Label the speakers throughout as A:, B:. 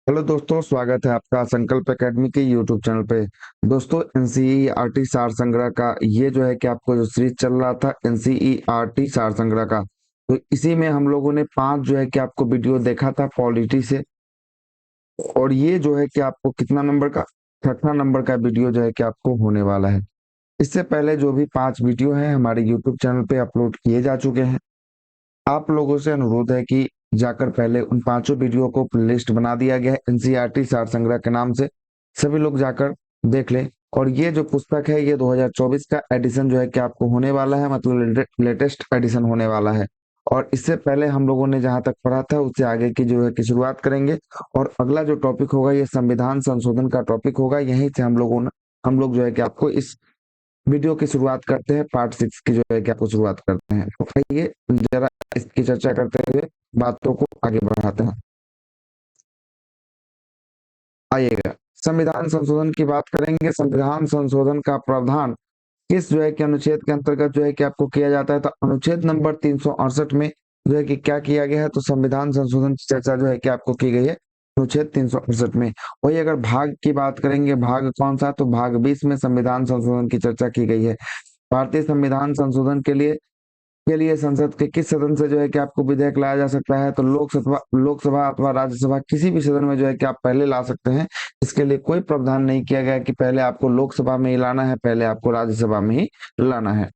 A: Hello दोस्तों, स्वागत है आपका संकल्प एकेडमी के यूट्यूब चैनल पे। दोस्तों, एनसीईआरटी सार संग्रह का ये जो है कि आपको जो सीरीज चल रहा था एनसीईआरटी सार संग्रह का, तो इसी में हम लोगों ने 5 जो है कि आपको वीडियो देखा था पॉलिटी से। और ये जो है कि आपको कितना नंबर का, 6ठा नंबर का वीडियो जो है कि आपको होने वाला है। इससे पहले जो भी 5 वीडियो हैं हमारे यूट्यूब चैनल पे अपलोड किए जा चुके हैं। आप लोगों से अनुरोध है कि जाकर पहले उन पांचों वीडियो को प्लेलिस्ट बना दिया गया है एनसीईआरटी सार संग्रह के नाम से, सभी लोग जाकर देख लें। और ये जो पुस्तक है ये 2024 का एडिशन जो है कि आपको होने वाला है, मतलब लेटेस्ट एडिशन होने वाला है। और इससे पहले हम लोगों ने जहां तक पढ़ा था उससे आगे की जो है कि शुरुआत करेंगे। और अगला जो टॉपिक होगा ये संविधान संशोधन का टॉपिक होगा। यहीं से हम लोग जो है कि आपको इस वीडियो की शुरुआत करते हैं, पार्ट 6 की जो है कि आपको शुरुआत करते हैं। तो आइए जरा इसकी चर्चा करते हुए बातों को आगे बढ़ाते हैं। आइएगा, संविधान संशोधन की बात करेंगे। संविधान संशोधन का प्रावधान किस जो है कि अनुच्छेद के अंतर्गत जो है कि आपको किया जाता है, तो अनुच्छेद नंबर 368 में जो है कि क्या किया गया है, तो संविधान संशोधन की चर्चा जो है कि आपको की गई है अनुच्छेद 368 में। वही अगर भाग की बात करेंगे, भाग कौन सा, तो भाग 20 में संविधान संशोधन की चर्चा की गई है। भारतीय संविधान संशोधन के लिए संसद के किस सदन से जो है कि आपको विधेयक लाया जा सकता है, तो लोकसभा अथवा राज्यसभा किसी भी सदन में जो है कि आप पहले ला सकते हैं। इसके लिए कोई प्रावधान नहीं किया गया कि पहले आपको लोकसभा में ही लाना है, पहले आपको राज्यसभा में ही लाना है।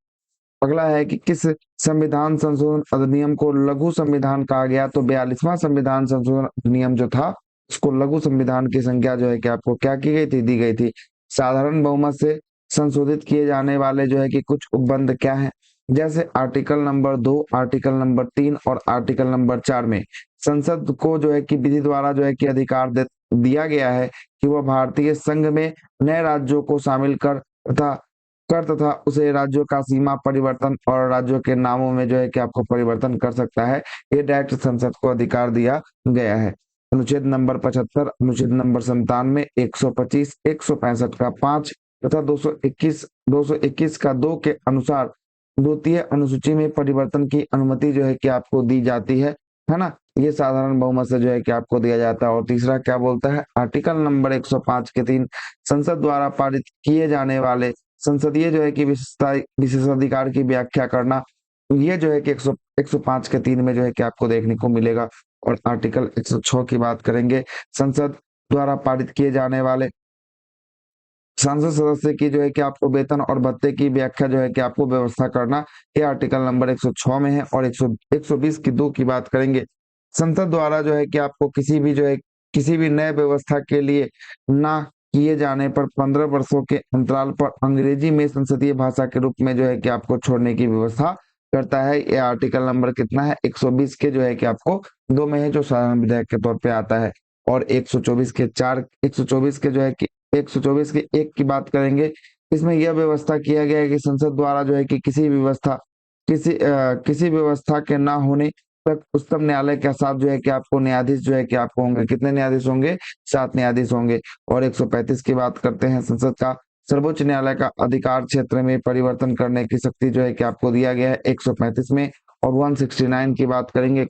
A: अगला है कि किस संविधान संशोधन अधिनियम को लघु संविधान कहा गया, तो 42वां संविधान संशोधन अधिनियम जो था उसको लघु संविधान की संज्ञा जो है कि आपको क्या की गई थी, दी गई थी। साधारण बहुमत से संशोधित किए जाने वाले जो है कि कुछ उपबंध क्या है, जैसे आर्टिकल नंबर 2, आर्टिकल नंबर 3 और आर्टिकल नंबर 4 में संसद को जो है कि विधि द्वारा जो है कि अधिकार दिया गया है कि वह भारतीय संघ में नए राज्यों को शामिल तथा उसे राज्यों का सीमा परिवर्तन और राज्यों के नामों में जो है कि आपको परिवर्तन कर सकता है। ये डायरेक्ट संसद को अधिकार दिया गया है। अनुच्छेद नंबर 75, अनुच्छेद नंबर 97, 125, 165 का 5 तथा 221 का 2 के अनुसार द्वितीय अनुसूची में परिवर्तन की अनुमति जो है कि आपको दी जाती है ना। ये साधारण बहुमत से जो है कि आपको दिया जाता है। और तीसरा क्या बोलता है, आर्टिकल नंबर 105 के 3, संसद द्वारा पारित किए जाने वाले संसदीय जो है कि विशेषाधिकार की व्याख्या करना, ये जो है कि 105 के 3 में जो है कि आपको देखने को मिलेगा। और आर्टिकल 106 की बात करेंगे, संसद द्वारा पारित किए जाने वाले संसद सदस्य की जो है कि आपको वेतन और भत्ते की व्याख्या जो है कि आपको व्यवस्था करना, ये आर्टिकल नंबर 106 में है। और 120 की 2 की बात करेंगे, संसद द्वारा जो है कि आपको किसी भी नए व्यवस्था के लिए ना किए जाने पर 15 वर्षों के अंतराल पर अंग्रेजी में संसदीय भाषा के रूप में जो है कि आपको छोड़ने की व्यवस्था करता है। ये आर्टिकल नंबर कितना है, 120 के जो है कि आपको 2 में है, जो साधारण विधेयक के तौर पे आता है। और 124 के जो है कि 124 के 1 की बात करेंगे, इसमें यह व्यवस्था किया गया है कि संसद द्वारा जो है कि किसी व्यवस्था के ना होने तक उच्चतम न्यायालय के साथ जो है कि आपको न्यायाधीश जो है कि आपको होंगे, कितने न्यायाधीश होंगे, 7 न्यायाधीश होंगे। और 135 की बात करते हैं, संसद का सर्वोच्च न्यायालय का अधिकार क्षेत्र में परिवर्तन करने की शक्ति जो है कि आपको दिया गया है 135 में। और 169 की बात करेंगे,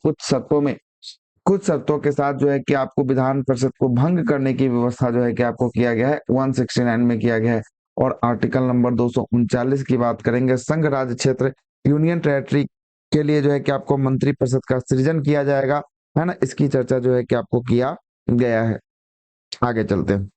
A: कुछ शर्तों के साथ जो है कि आपको विधान परिषद को भंग करने की व्यवस्था जो है कि आपको किया गया है, 169 में किया गया है। और आर्टिकल नंबर 239 की बात करेंगे, संघ राज्य क्षेत्र यूनियन टेरिटरी के लिए जो है कि आपको मंत्री परिषद का सृजन किया जाएगा, है ना। इसकी चर्चा जो है कि आपको किया गया है। आगे चलते हैं।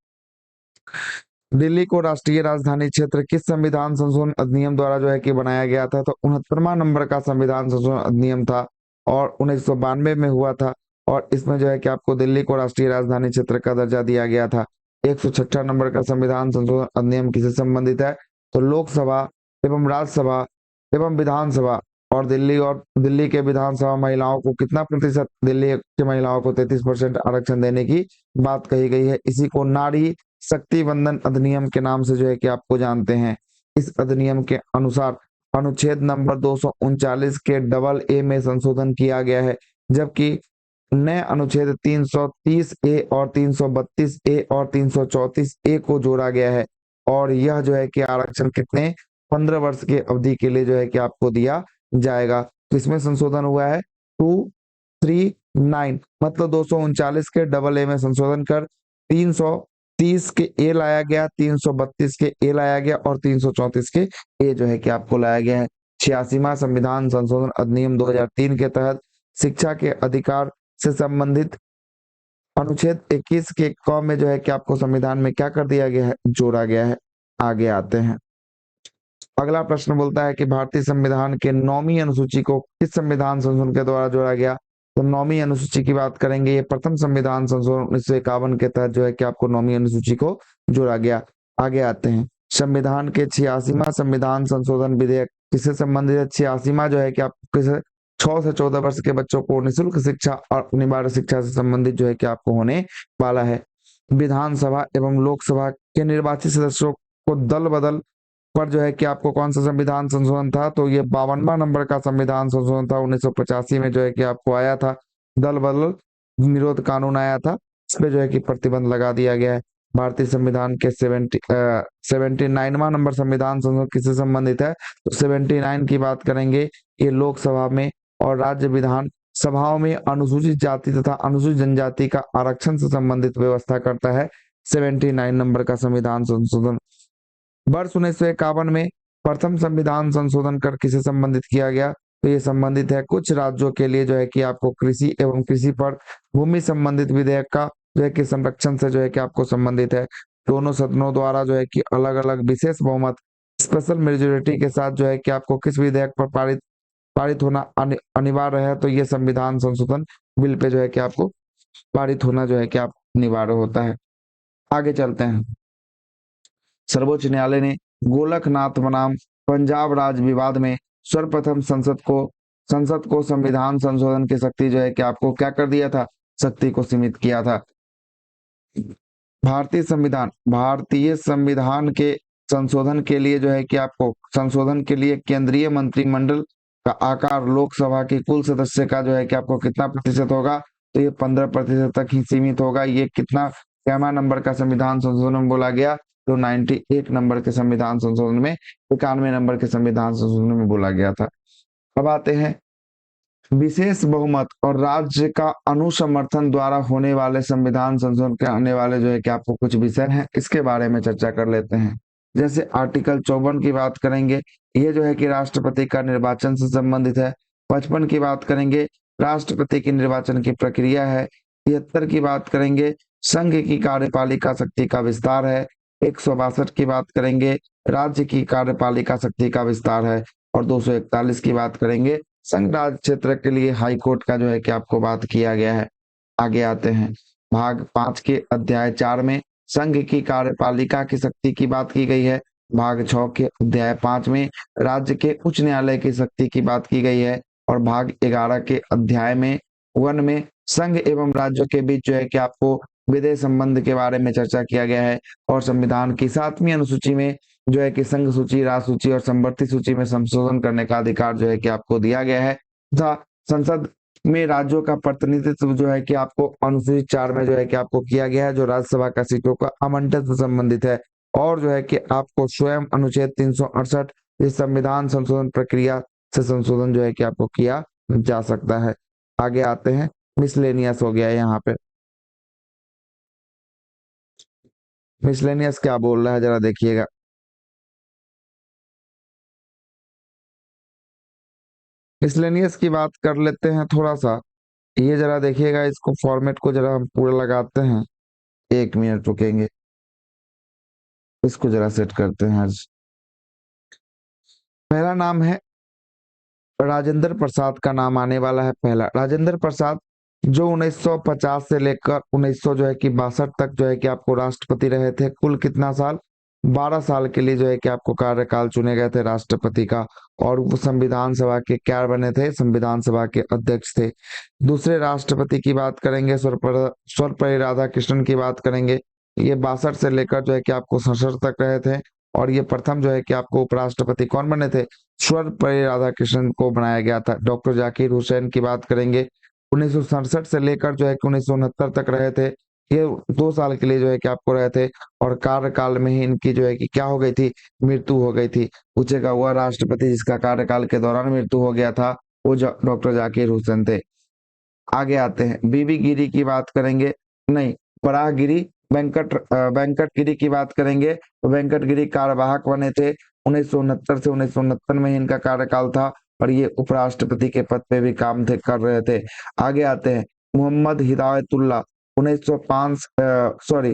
A: दिल्ली को राष्ट्रीय राजधानी क्षेत्र किस संविधान संशोधन अधिनियम द्वारा जो है कि बनाया गया था, तो 69वां नंबर का संविधान संशोधन अधिनियम था और 1992 में हुआ था। और इसमें जो है कि आपको दिल्ली को राष्ट्रीय राजधानी क्षेत्र का दर्जा दिया गया था। 106 नंबर का संविधान संशोधन अधिनियम किससे संबंधित है, तो लोकसभा एवं राज्यसभा एवं विधानसभा और दिल्ली के विधानसभा महिलाओं को कितना प्रतिशत, दिल्ली की महिलाओं को 33% आरक्षण देने की बात कही गई है। इसी को नारी शक्ति बंधन अधिनियम के नाम से जो है कि आपको जानते हैं। इस अधिनियम के अनुसार अनुच्छेद नंबर 239 के डबल ए में संशोधन किया गया है, जबकि नए अनुच्छेद 330 ए और 332 ए और 334 ए को जोड़ा गया है। और यह जो है कि आरक्षण कितने, 15 वर्ष की अवधि के लिए जो है कि आपको दिया जाएगा। तो इसमें संशोधन हुआ है 2, 3 नाइन, मतलब 239 के डबल ए में संशोधन कर 330 के ए लाया गया, 332 के ए लाया गया और 334 के ए जो है कि आपको लाया गया है। 86वां संविधान संशोधन अधिनियम 2003 के तहत शिक्षा के अधिकार से संबंधित अनुच्छेद 21 के क में जो है कि आपको संविधान में क्या कर दिया गया है, जोड़ा गया है। आगे आते हैं। अगला प्रश्न बोलता है कि भारतीय संविधान के 9वीं अनुसूची को किस संविधान संशोधन के द्वारा जोड़ा गया। तो 9वीं अनुसूची की बात करेंगे, ये प्रथम संविधान संशोधन 1951 के तहत जो है कि आपको 9वीं अनुसूची को जोड़ा गया। आगे आते हैं। संविधान के 86वां संविधान संशोधन विधेयक किससे संबंधित है। 86वां जो है कि आप किसे 6 से 14 वर्ष के बच्चों को निःशुल्क शिक्षा और अनिवार्य शिक्षा से संबंधित जो है कि आपको होने वाला है। विधानसभा एवं लोकसभा के निर्वाचित सदस्यों को दल बदल पर जो है कि आपको कौन सा संविधान संशोधन था। तो ये 52वां नंबर का संविधान संशोधन था। 1985 में जो है कि आपको आया था, दल बदल निरोध कानून आया था, इस पे जो है कि प्रतिबंध लगा दिया गया है। भारतीय संविधान के 79वां नंबर संविधान संशोधन किससे संबंधित है। तो 79 की बात करेंगे, ये लोकसभा में और राज्य विधान सभाओं में अनुसूचित जाति तथा अनुसूचित जनजाति का आरक्षण से संबंधित व्यवस्था करता है। 79 नंबर का संविधान संशोधन। वर्ष 1951 में प्रथम संविधान संशोधन कर किसे संबंधित किया गया। तो ये संबंधित है कुछ राज्यों के लिए जो है कि आपको कृषि एवं कृषि पर भूमि संबंधित विधेयक का जो है कि संरक्षण से जो है कि आपको संबंधित है। दोनों सदनों द्वारा जो है कि अलग अलग विशेष बहुमत स्पेशल मेजोरिटी के साथ जो है कि आपको किस विधेयक पर पारित पारित होना अनिवार्य है। तो ये संविधान संशोधन बिल पे जो है कि आपको पारित होना जो है कि आप अनिवार्य होता है। आगे चलते हैं। सर्वोच्च न्यायालय ने गोलकनाथ बनाम पंजाब राज्य विवाद में सर्वप्रथम संसद को संविधान संशोधन की शक्ति जो है कि आपको क्या कर दिया था, शक्ति को सीमित किया था। भारतीय संविधान के संशोधन के लिए जो है कि आपको संशोधन के लिए केंद्रीय मंत्रिमंडल का आकार लोकसभा के कुल सदस्य का जो है कि आपको कितना प्रतिशत होगा। तो ये 15% तक ही सीमित होगा। ये कितना कैमा नंबर का संविधान संशोधन में बोला गया। तो 91 नंबर के संविधान संशोधन में, 91 नंबर के संविधान संशोधन में बोला गया था। अब आते हैं विशेष बहुमत और राज्य का अनुसमर्थन द्वारा होने वाले संविधान संशोधन के आने वाले जो है कि आपको कुछ विषय हैं, इसके बारे में चर्चा कर लेते हैं। जैसे आर्टिकल 54 की बात करेंगे, ये जो है कि राष्ट्रपति का निर्वाचन से संबंधित है। 55 की बात करेंगे, राष्ट्रपति की निर्वाचन की प्रक्रिया है। 73 की बात करेंगे, संघ की कार्यपालिका शक्ति का विस्तार है। 162 की बात करेंगे, राज्य की कार्यपालिका शक्ति का विस्तार है। और 241 की बात करेंगे, संघ राज्य क्षेत्र के लिए हाई कोर्ट का जो है कि आपको बात किया गया है। आगे आते हैं। भाग 5 के अध्याय 4 में संघ की कार्यपालिका की शक्ति की बात की गई है। भाग 6 के अध्याय 5 में राज्य के उच्च न्यायालय की शक्ति की बात की गई है। और भाग 11 के अध्याय में 1 में संघ एवं राज्यों के बीच जो है कि आपको विदेश संबंध के बारे में चर्चा किया गया है। और संविधान की 7वीं अनुसूची में जो है कि संघ सूची, राज्य सूची और संवर्ती सूची में संशोधन करने का अधिकार जो है कि आपको दिया गया है तथा संसद में राज्यों का प्रतिनिधित्व जो है कि आपको अनुसूची 4 में जो है कि आपको किया गया है, जो राज्यसभा का सीटों का आवंटन से संबंधित है। और जो है कि आपको स्वयं अनुच्छेद 368 इस संविधान संशोधन प्रक्रिया से संशोधन जो है कि आपको किया जा सकता है। आगे आते हैं। मिसलेनियस हो गया है यहाँ पे। मिसलेनियस क्या बोल रहा है जरा देखिएगा। मिसलेनियस की बात कर लेते हैं थोड़ा सा। ये जरा देखिएगा, इसको फॉर्मेट को जरा हम पूरा लगाते हैं। 1 मिनट रुकेंगे, इसको जरा सेट करते हैं। आज पहला नाम है राजेंद्र प्रसाद का नाम आने वाला है। पहला राजेंद्र प्रसाद जो 1950 से लेकर 1900 जो है कि 62 तक जो है कि आपको राष्ट्रपति रहे थे। कुल कितना साल, 12 साल के लिए जो है कि आपको कार्यकाल चुने गए थे राष्ट्रपति का। और वो संविधान सभा के क्या बने थे, संविधान सभा के अध्यक्ष थे। दूसरे राष्ट्रपति की बात करेंगे, सर्वपल्ली राधाकृष्णन की बात करेंगे। ये 62 से लेकर जो है कि आपको 67 तक रहे थे। और ये प्रथम जो है कि आपको उपराष्ट्रपति कौन बने थे, सर्वपल्ली राधाकृष्णन को बनाया गया था। डॉक्टर जाकिर हुसैन की बात करेंगे, 1967 से लेकर जो है कि 1969 तक रहे थे। ये 2 साल के लिए जो है कि आपको रहे थे। और कार्यकाल में ही इनकी जो है कि क्या हो गई थी, मृत्यु हो गई थी। पूछेगा हुआ राष्ट्रपति जिसका कार्यकाल के दौरान मृत्यु हो गया था, वो डॉक्टर जाकिर हुसैन थे। आगे आते हैं, बीबी गिरी की बात करेंगे, नहीं, बराह गिरी, वेंकट गिरी की बात करेंगे तो वेंकट गिरी कार्यवाहक बने थे। 1969 से 1969 में इनका कार्यकाल था और ये उपराष्ट्रपति के पद पे भी काम थे कर रहे थे। आगे आते हैं, मोहम्मद हिदायतुल्लाह, 1905, सॉरी,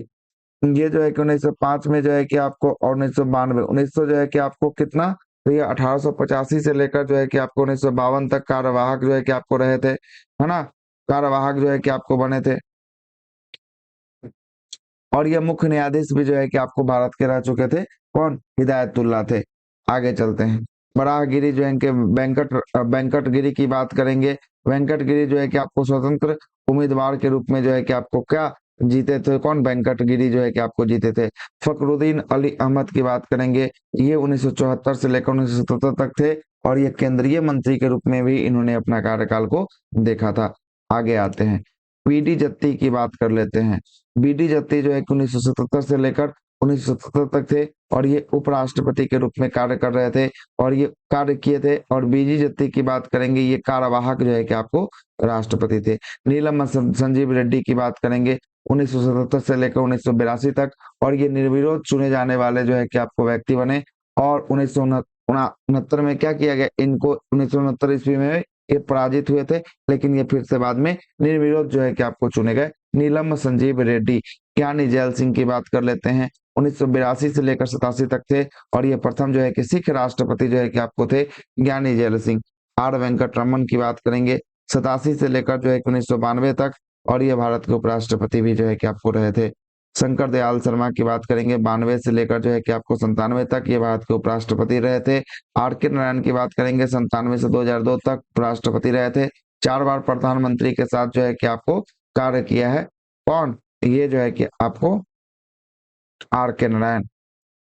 A: ये जो है कि 1905 में जो है कि आपको, और 1992, 1900 जो है कि आपको कितना, तो ये 1885 से लेकर जो है कि आपको 1952 तक कार्यवाहक जो है कि आपको रहे थे, है ना, कार्यवाहक जो है कि आपको बने थे। और ये मुख्य न्यायाधीश भी जो है कि आपको भारत के रह चुके थे, कौन, हिदायतुल्लाह थे। आगे चलते हैं, बराहगिरी जो है कि वेंकट गिरी की बात करेंगे। वेंकट गिरी जो है कि आपको स्वतंत्र उम्मीदवार के रूप में जो है कि आपको क्या जीते थे, कौन, वेंकट गिरी जो है कि आपको जीते थे। फखरुद्दीन अली अहमद की बात करेंगे, ये 1974 से लेकर 1977 तक थे और ये केंद्रीय मंत्री के रूप में भी इन्होंने अपना कार्यकाल को देखा था। आगे आते हैं, बीडी जत्ती की बात कर लेते हैं। बीडी जत्ती जो है कि 1977 से लेकर 1977 तक थे और ये उपराष्ट्रपति के रूप में कार्य कर रहे थे और ये कार्य किए थे। और बीडी जत्ती की बात करेंगे, ये कार्यवाहक जो है कि आपको राष्ट्रपति थे। नीलम संजीव रेड्डी की बात करेंगे, 1977 से लेकर 1982 तक, और ये निर्विरोध चुने जाने वाले जो है कि आपको व्यक्ति बने। और 1969 में क्या किया गया, इनको 1969 ईस्वी में ये पराजित हुए थे, लेकिन ये फिर से बाद में निर्विरोध जो है कि आपको चुने गए। नीलम संजीव रेड्डी। ज्ञानी जैल सिंह की बात कर लेते हैं, 1982 से लेकर 87 तक थे और ये प्रथम जो है कि सिख राष्ट्रपति जो है कि आपको थे, ज्ञानी जैल सिंह। आर वेंकट रमन की बात करेंगे, 87 से लेकर जो है कि 1992 तक, और ये भारत के उपराष्ट्रपति भी जो है कि आपको रहे थे। शंकर दयाल शर्मा की बात करेंगे, 92 से लेकर जो है कि आपको 97 तक ये भारत के उपराष्ट्रपति रहे थे। आर के नारायण की बात करेंगे, 97 से 2002 तक उपराष्ट्रपति रहे थे। 4 बार प्रधानमंत्री के साथ जो है कि आपको कार्य किया है, कौन, ये जो है कि आपको आर के नारायण।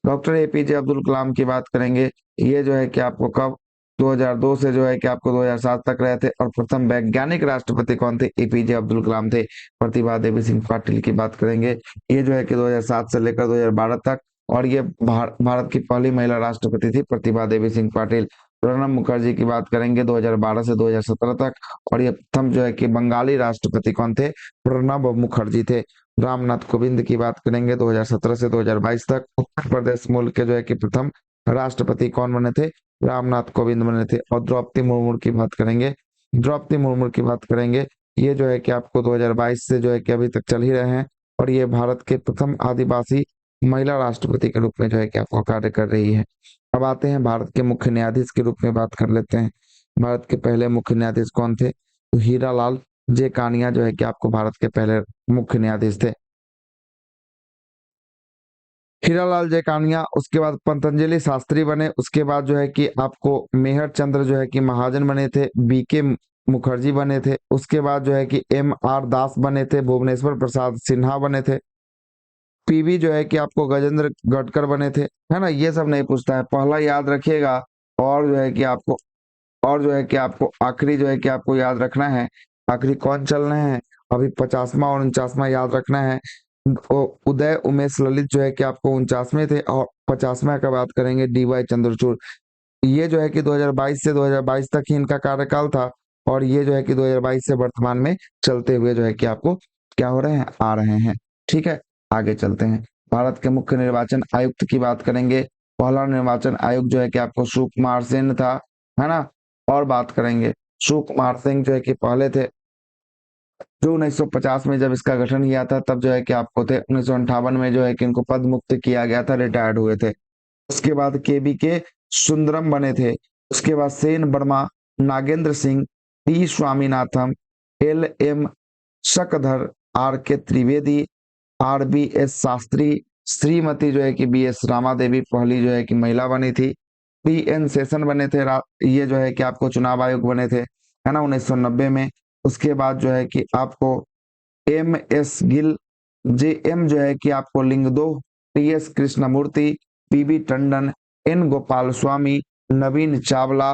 A: डॉक्टर एपीजे अब्दुल कलाम की बात करेंगे, ये जो है कि आपको कब, 2002 से जो है कि आपको 2007 तक रहे थे। और प्रथम वैज्ञानिक राष्ट्रपति कौन थे, एपीजे अब्दुल कलाम थे। प्रतिभा देवी सिंह पाटिल की बात करेंगे, ये जो है कि 2007 से लेकर 2012 तक, और ये भारत की पहली महिला राष्ट्रपति थी प्रतिभा देवी सिंह पाटिल। प्रणब मुखर्जी की बात करेंगे, 2012 से 2017 तक, और ये प्रथम जो है कि बंगाली राष्ट्रपति कौन थे, प्रणब मुखर्जी थे। रामनाथ कोविंद की बात करेंगे, 2017 से 2022 तक उत्तर प्रदेश मूल के जो है कि प्रथम राष्ट्रपति कौन बने थे, रामनाथ कोविंद बने थे। और द्रौपदी मुर्मू की बात करेंगे, द्रौपदी मुर्मू की बात करेंगे, ये जो है कि आपको 2022 से जो है कि अभी तक चल ही रहे हैं और ये भारत के प्रथम आदिवासी महिला राष्ट्रपति के रूप में जो है कि आपको कार्य कर रही है। अब आते हैं भारत के मुख्य न्यायाधीश के रूप में बात कर लेते हैं। भारत के पहले मुख्य न्यायाधीश कौन थे, तो हीरालाल जे कानिया जो है कि आपको भारत के पहले मुख्य न्यायाधीश थे। हीरालाल जय कानिया, उसके बाद पतंजलि शास्त्री बने, उसके बाद जो है कि आपको मेहर चंद्र जो है कि महाजन बने थे, बीके मुखर्जी बने थे, उसके बाद जो है कि एम आर दास बने थे, भुवनेश्वर प्रसाद सिन्हा बने थे, पीवी जो है कि आपको गजेंद्र गडकर बने थे, है ना, ये सब नहीं पूछता है, पहला याद रखिएगा। और जो है कि आपको, और जो है कि आपको आखिरी जो है कि आपको याद रखना है, आखिरी कौन चल रहे हैं, अभी 50वां और 49वां याद रखना है। उदय उमेश ललित जो है कि आपको 49वें थे, और 50वां का बात करेंगे डी वाई चंद्रचूड़। ये जो है कि 2022 से 2022 तक ही इनका कार्यकाल था और ये जो है कि 2022 से वर्तमान में चलते हुए जो है कि आपको क्या हो रहे हैं, आ रहे हैं। ठीक है, आगे चलते हैं। भारत के मुख्य निर्वाचन आयुक्त की बात करेंगे, पहला निर्वाचन आयुक्त जो है कि आपको सुकुमार सेन था, है ना। और बात करेंगे, सुकुमार सिंह जो है कि पहले थे, जो 1950 में जब इसका गठन किया था तब जो है कि आपको थे, 1958 में जो है कि इनको पद मुक्त किया गया था, रिटायर्ड हुए थे। उसके बाद केबी के सुंदरम बने थे, उसके बाद Sen Verma, Nagendra Singh, T Swaminathan, L M Shakdhar, R K Trivedi, R B S Shastri, Shrimati जो है कि बी एस रामा देवी पहली जो है कि महिला बनी थी, पी एन सेशन बने थे, ये जो है कि आपको चुनाव आयोग बने थे, है ना, 1990 में। उसके बाद जो है कि आपको M S Gill, J M जो है कि आपको Lyngdoh, T S Krishnamurthy, PB Tandon, N Gopal Swami, Navin Chawla.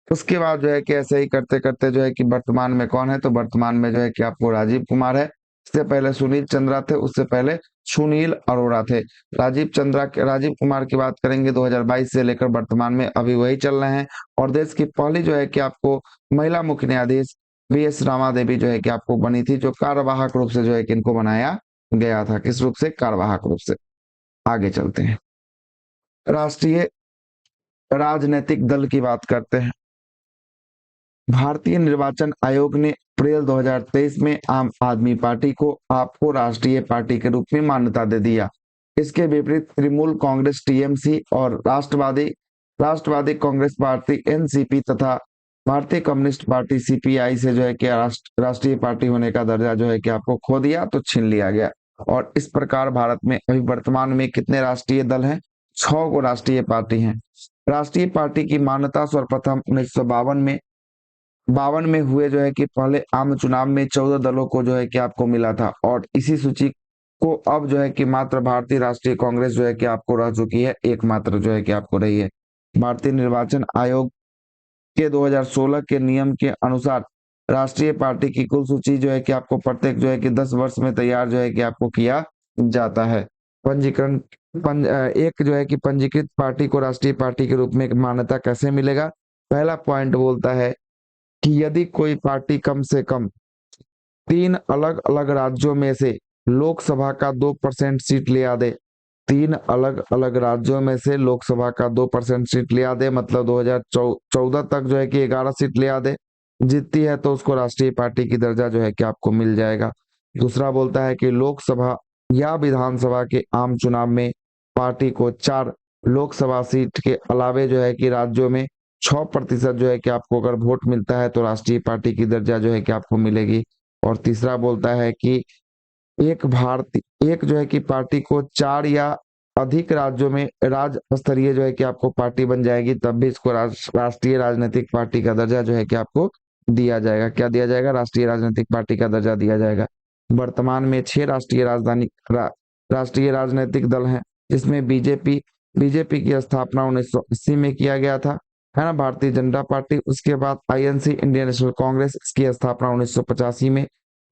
A: उसके बाद जो है कि ऐसे ही करते करते जो है कि वर्तमान में कौन है, तो वर्तमान में जो है कि आपको राजीव कुमार है। इससे पहले सुनील चंद्रा थे, उससे पहले सुनील अरोड़ा थे। राजीव कुमार की बात करेंगे, 2022 से लेकर वर्तमान में अभी वही चल रहे हैं। और देश की पहली जो है कि आपको महिला मुख्य न्यायाधीश वीएस रामादेवी जो है कि आपको बनी थी, जो कार्यवाहक रूप से जो है कि इनको बनाया गया था। किस रूप से? कार्यवाहक रूप से। आगे चलते हैं, राष्ट्रीय राजनीतिक दल की बात करते हैं। भारतीय निर्वाचन आयोग ने अप्रैल 2023 में आम आदमी पार्टी को आपको राष्ट्रीय पार्टी के रूप में मान्यता दे दिया। इसके विपरीत तृणमूल कांग्रेस टीएमसी और राष्ट्रवादी राष्ट्रवादी कांग्रेस पार्टी एनसीपी तथा भारतीय कम्युनिस्ट पार्टी सीपीआई से जो है कि राष्ट्रीय पार्टी होने का दर्जा जो है कि आपको खो दिया, तो छीन लिया गया। और इस प्रकार भारत में अभी वर्तमान में कितने राष्ट्रीय दल हैं? 6 को राष्ट्रीय पार्टी हैं। राष्ट्रीय पार्टी की मान्यता सर्वप्रथम 1952 में हुए जो है कि पहले आम चुनाव में 14 दलों को जो है कि आपको मिला था, और इसी सूची को अब जो है कि मात्र भारतीय राष्ट्रीय कांग्रेस जो है कि आपको रह चुकी है, एकमात्र जो है कि आपको रही है। भारतीय निर्वाचन आयोग के 2016 के नियम के अनुसार राष्ट्रीय पार्टी की कुल सूची जो है कि आपको प्रत्येक जो है कि 10 वर्ष में तैयार जो है कि आपको किया जाता है। पंजीकरण एक जो है कि पंजीकृत पार्टी को राष्ट्रीय पार्टी के रूप में मान्यता कैसे मिलेगा? पहला पॉइंट बोलता है कि यदि कोई पार्टी कम से कम 3 अलग अलग राज्यों में से लोकसभा का 2% सीट ले आ दे, 3 अलग अलग राज्यों में से लोकसभा का 2% सीट ले आ दे, मतलब 2014 तक जो है कि 11 सीट ले आ दे, जीतती है तो उसको राष्ट्रीय पार्टी की दर्जा जो है कि आपको मिल जाएगा। दूसरा बोलता है कि लोकसभा या विधानसभा के आम चुनाव में पार्टी को 4 लोकसभा सीट के अलावे जो है कि राज्यों में 6% जो है कि आपको अगर वोट मिलता है तो राष्ट्रीय पार्टी की दर्जा जो है कि आपको मिलेगी। और तीसरा बोलता है कि एक जो है कि पार्टी को 4 या अधिक राज्यों में राज्य स्तरीय जो है कि आपको पार्टी बन जाएगी, तब भी इसको राष्ट्रीय राजनीतिक पार्टी का दर्जा जो है कि आपको दिया जाएगा। क्या दिया जाएगा? राष्ट्रीय राजनीतिक पार्टी का दर्जा दिया जाएगा। वर्तमान में 6 राष्ट्रीय राजनीतिक दल हैं, जिसमें बीजेपी की स्थापना 1980 में किया गया था, है ना, भारतीय जनता पार्टी। उसके बाद आईएनसी, इंडियन नेशनल कांग्रेस, इसकी स्थापना 1985 में।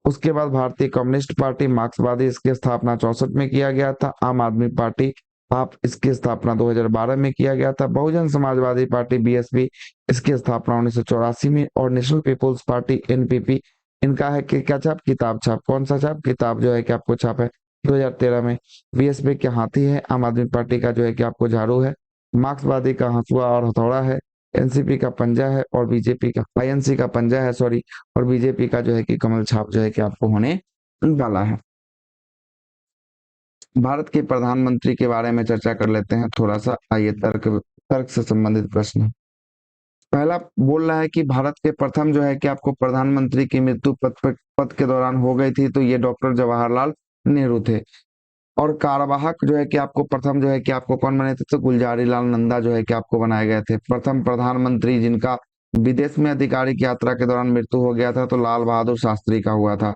A: उसके बाद भारतीय कम्युनिस्ट पार्टी मार्क्सवादी, इसकी स्थापना 64 में किया गया था। आम आदमी पार्टी आप, इसकी स्थापना 2012 में किया गया था। बहुजन समाजवादी पार्टी बीएसपी, इसकी स्थापना 1984 में। और नेशनल पीपुल्स पार्टी एनपीपी, इनका है कि क्या छाप? किताब छाप। कौन सा छाप? किताब जो है कि आपको छाप है 2013 में। बीएसपी के हाथी है, आम आदमी पार्टी का जो है कि आपको झाड़ू है, मार्क्सवादी का हंसुआ और हथौड़ा है, एनसीपी का पंजा है, और बीजेपी का आईएनसी का पंजा है, सॉरी, और बीजेपी का जो है कि कमल छाप जो है कि आपको होने वाला है। भारत के प्रधानमंत्री के बारे में चर्चा कर लेते हैं थोड़ा सा। आइए, तर्क तर्क से संबंधित प्रश्न। पहला बोल रहा है कि भारत के प्रथम जो है कि आपको प्रधानमंत्री की मृत्यु पद के दौरान हो गई थी, तो ये डॉक्टर जवाहरलाल नेहरू थे। और कार्यवाहक जो है कि आपको प्रथम जो है कि आपको कौन बने थे? तो गुलजारी लाल नंदा जो है कि आपको बनाए गए थे। प्रथम प्रधानमंत्री जिनका विदेश में आधिकारिक यात्रा के दौरान मृत्यु हो गया था, तो लाल बहादुर शास्त्री का हुआ था।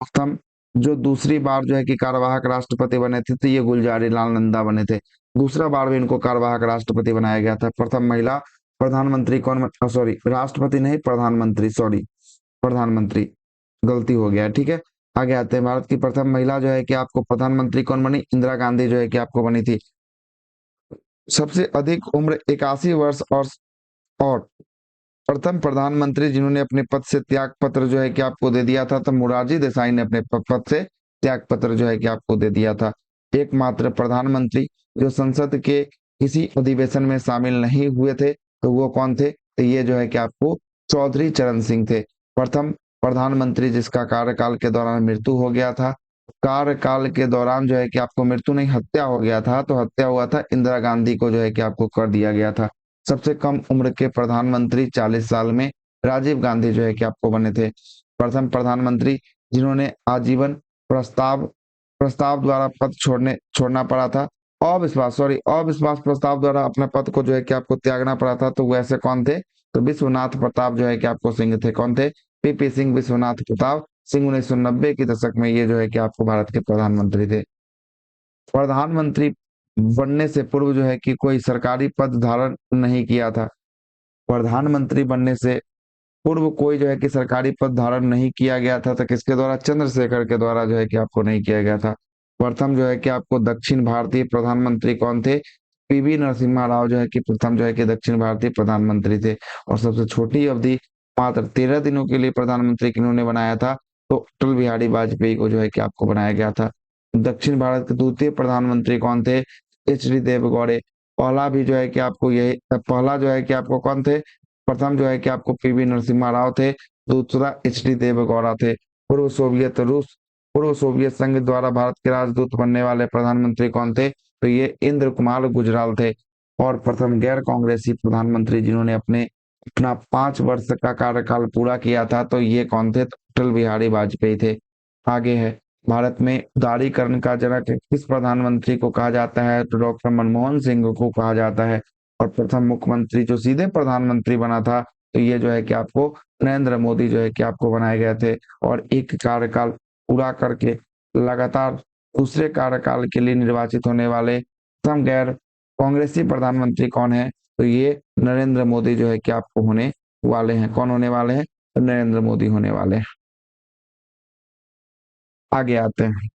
A: प्रथम जो दूसरी बार जो है कि कार्यवाहक राष्ट्रपति बने थे, तो ये गुलजारी लाल नंदा बने थे। दूसरा बार भी इनको कार्यवाहक राष्ट्रपति बनाया गया था। प्रथम महिला प्रधानमंत्री कौन? सॉरी, राष्ट्रपति नहीं, प्रधानमंत्री, सॉरी, प्रधानमंत्री, गलती हो गया, ठीक है। आगे आते हैं, भारत की प्रथम महिला जो है कि आपको प्रधानमंत्री कौन बनी? इंदिरा गांधी जो है कि आपको बनी थी। सबसे अधिक उम्र 81 वर्ष और प्रथम प्रधानमंत्री जिन्होंने अपने पद से त्याग पत्र जो है कि आपको दे दिया था, तो मोरारजी देसाई ने अपने पद से त्याग पत्र जो है कि आपको दे दिया था। एकमात्र प्रधानमंत्री जो संसद के किसी अधिवेशन में शामिल नहीं हुए थे, तो वो कौन थे? तो ये जो है कि आपको चौधरी चरण सिंह थे। प्रथम प्रधानमंत्री जिसका कार्यकाल के दौरान मृत्यु हो गया था, कार्यकाल के दौरान जो है कि आपको मृत्यु नहीं, हत्या हो गया था, तो हत्या हुआ था इंदिरा गांधी को जो है कि आपको कर दिया गया था। सबसे कम उम्र के प्रधानमंत्री 40 साल में राजीव गांधी जो है कि आपको बने थे। प्रथम प्रधानमंत्री जिन्होंने आजीवन प्रस्ताव प्रस्ताव द्वारा पद छोड़ना पड़ा था, अविश्वास प्रस्ताव द्वारा अपने पद को जो है कि आपको त्यागना पड़ा था, तो वैसे कौन थे? तो विश्वनाथ प्रताप जो है कि आपको सिंह थे। कौन थे? पीपी सिंह, विश्वनाथ प्रताप सिंह। 1990 के दशक में ये जो है कि आपको भारत के प्रधानमंत्री थे। प्रधानमंत्री बनने से पूर्व जो है कि कोई सरकारी पद धारण नहीं किया था। प्रधानमंत्री बनने से पूर्व कोई जो है कि सरकारी पद धारण नहीं किया गया था, तो किसके द्वारा? चंद्रशेखर के द्वारा जो है कि आपको नहीं किया गया था। प्रथम जो है कि आपको दक्षिण भारतीय प्रधानमंत्री कौन थे? पीवी नरसिम्हा राव जो है कि प्रथम जो है कि दक्षिण भारतीय प्रधानमंत्री थे। और सबसे छोटी अवधि मात्र 13 दिनों के लिए प्रधानमंत्री किन्होंने बनाया था? तो अटल बिहारी वाजपेयी को जो है कि आपको बनाया गया था। दक्षिण भारत के द्वितीय प्रधानमंत्री कौन थे? H D Deve Gowda. पहला भी जो है कि आपको यही, पहला जो है कि आपको कौन थे? प्रथम जो है कि आपको पीवी नरसिम्हा राव थे। दूसरा एच डी देवगौड़ा थे। पूर्व सोवियत रूस पूर्व सोवियत संघ द्वारा भारत के राजदूत बनने वाले प्रधानमंत्री कौन थे? तो ये इंद्र कुमार गुजराल थे। और प्रथम गैर कांग्रेसी प्रधानमंत्री जिन्होंने अपना 5 वर्ष का कार्यकाल पूरा किया था, तो ये कौन थे? तो अटल बिहारी वाजपेयी थे। आगे है, भारत में उदारीकरण का जनक किस प्रधानमंत्री को कहा जाता है? तो डॉक्टर मनमोहन सिंह को कहा जाता है। और प्रथम मुख्यमंत्री जो सीधे प्रधानमंत्री बना था, तो ये जो है कि आपको नरेंद्र मोदी जो है कि आपको बनाए गए थे। और एक कार्यकाल पूरा करके लगातार दूसरे कार्यकाल के लिए निर्वाचित होने वाले प्रथम गैर कांग्रेसी प्रधानमंत्री कौन है? तो ये नरेंद्र मोदी जो है कि आपको होने वाले हैं। कौन होने वाले हैं? तो नरेंद्र मोदी होने वाले हैं। आगे आते हैं,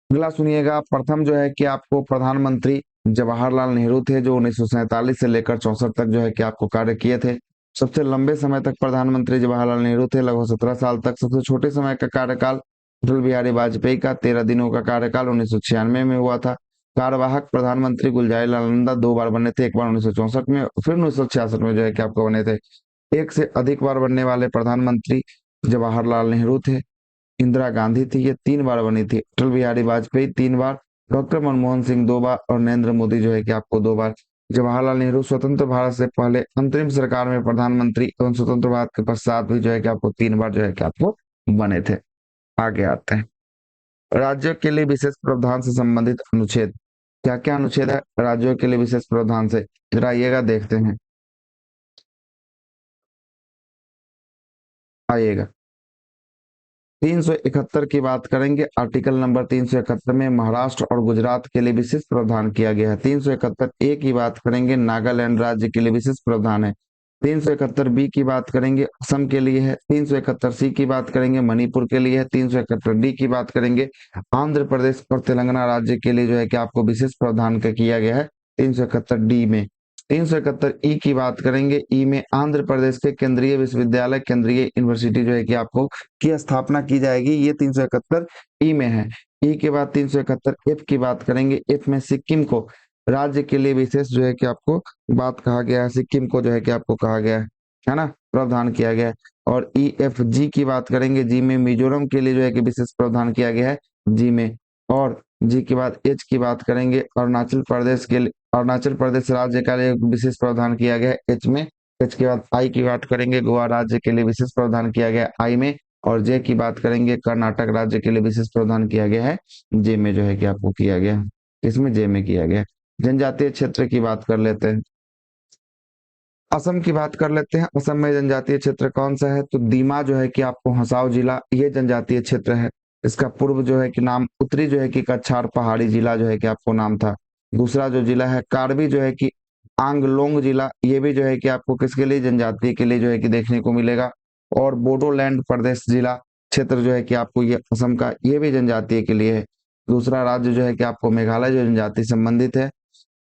A: अगला सुनिएगा। प्रथम जो है कि आपको प्रधानमंत्री जवाहरलाल नेहरू थे, जो 1947 से लेकर 64 तक जो है कि आपको कार्य किए थे। सबसे लंबे समय तक प्रधानमंत्री जवाहरलाल नेहरू थे, लगभग 17 साल तक। सबसे छोटे समय का कार्यकाल अटल बिहारी वाजपेयी का 13 दिनों का कार्यकाल 1996 में हुआ था। कार्यवाहक प्रधानमंत्री गुलजारी लाल नंदा 2 बार बने थे, एक बार 1964 में, फिर 1966 में जो है कि आपको बने थे। एक से अधिक बार बनने वाले प्रधानमंत्री जवाहरलाल नेहरू थे। इंदिरा गांधी थी, ये 3 बार बनी थी। अटल बिहारी वाजपेयी 3 बार। डॉक्टर मनमोहन सिंह 2 बार। और नरेंद्र मोदी जो है कि आपको 2 बार। जवाहरलाल नेहरू स्वतंत्र भारत से पहले अंतरिम सरकार में प्रधानमंत्री एवं स्वतंत्र भारत के पश्चात भी जो है कि आपको 3 बार जो है कि आपको बने थे। आगे आते हैं, राज्यों के लिए विशेष प्रावधान से संबंधित अनुच्छेद। क्या क्या अनुच्छेद है राज्यों के लिए विशेष प्रावधान से? जरा आइएगा देखते हैं। आइएगा, 371 की बात करेंगे। आर्टिकल नंबर 371 में महाराष्ट्र और गुजरात के लिए विशेष प्रावधान किया गया है। 371 ए की बात करेंगे, नागालैंड राज्य के लिए विशेष प्रावधान है। 371 बी की बात करेंगे, असम के लिए है। 371 सी की बात करेंगे, मणिपुर के लिए है। 371 डी की बात करेंगे, आंध्र प्रदेश और तेलंगाना राज्य के लिए जो है कि आपको विशेष प्रावधान का किया गया है 371 डी में। 371 ई की बात करेंगे, ई में आंध्र प्रदेश के केंद्रीय विश्वविद्यालय, केंद्रीय यूनिवर्सिटी जो है कि आपको की स्थापना की जाएगी, ये 371 ई में है। ई के बाद 371 एफ की बात करेंगे। एफ में सिक्किम को राज्य के लिए विशेष जो है कि आपको बात कहा गया है, सिक्किम को जो है कि आपको कहा गया है ना, प्रावधान किया गया है। और ई एफ जी की बात करेंगे, जी में मिजोरम के लिए जो है कि विशेष प्रावधान किया गया है, जी में। और जी के बाद एच की बात करेंगे, अरुणाचल प्रदेश के लिए, अरुणाचल प्रदेश राज्य का लिए विशेष प्रावधान किया गया है, एच में। एच के बाद आई की बात करेंगे, गोवा राज्य के लिए विशेष प्रावधान किया गया है, आई में। और जे की बात करेंगे, कर्नाटक राज्य के लिए विशेष प्रावधान किया गया है, जे में जो है कि आपको किया गया है, इसमें जे में किया गया है। जनजातीय क्षेत्र की बात कर लेते हैं, असम की बात कर लेते हैं। असम में जनजातीय क्षेत्र कौन सा है? तो दीमा जो है कि आपको हसाओ जिला, ये जनजातीय क्षेत्र है। इसका पूर्व जो है कि नाम, उत्तरी जो है कि कछार पहाड़ी जिला जो है कि आपको नाम था। दूसरा जो जिला है कार्बी जो है कि आंगलोंग जिला, ये भी जो है कि आपको किसके लिए? जनजातीय के लिए जो है कि देखने को मिलेगा। और बोडोलैंड प्रदेश जिला क्षेत्र जो है कि आपको ये असम का, ये भी जनजातीय के लिए है। दूसरा राज्य जो है कि आपको मेघालय, जो जनजाति संबंधित है।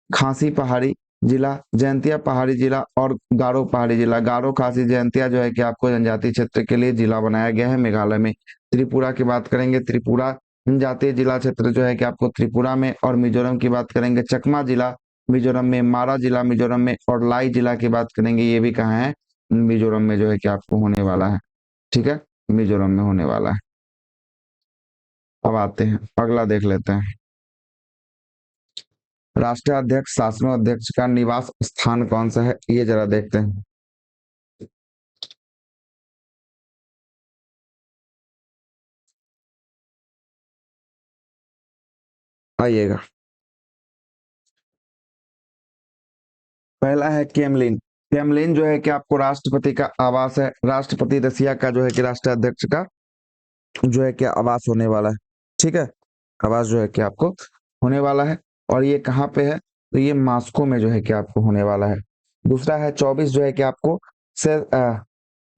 A: खासी पहाड़ी जिला, जयंतिया पहाड़ी जिला और गारो पहाड़ी जिला। गारो खासी जयंतिया जो है कि आपको जनजातीय क्षेत्र के लिए जिला बनाया गया है मेघालय में। त्रिपुरा की बात करेंगे, त्रिपुरा जनजातीय जिला क्षेत्र जो है कि आपको त्रिपुरा में। और मिजोरम की बात करेंगे, चकमा जिला मिजोरम में, मारा जिला मिजोरम में। और लाई जिला की बात करेंगे, ये भी कहाँ है? मिजोरम में जो है कि आपको होने वाला है। ठीक है, मिजोरम में होने वाला है। अब आते हैं, अगला देख लेते हैं। राष्ट्राध्यक्ष, शासनाध्यक्ष का निवास स्थान कौन सा है? ये जरा देखते हैं। आइएगा, पहला है केमलिन। केमलिन जो है कि आपको राष्ट्रपति का आवास है। राष्ट्रपति रसिया का जो है कि राष्ट्राध्यक्ष का जो है कि आवास होने वाला है। ठीक है, आवास जो है कि आपको होने वाला है। और ये कहाँ पे है? तो ये मॉस्को में जो है कि आपको होने वाला है। दूसरा है 24 जो है कि आपको से,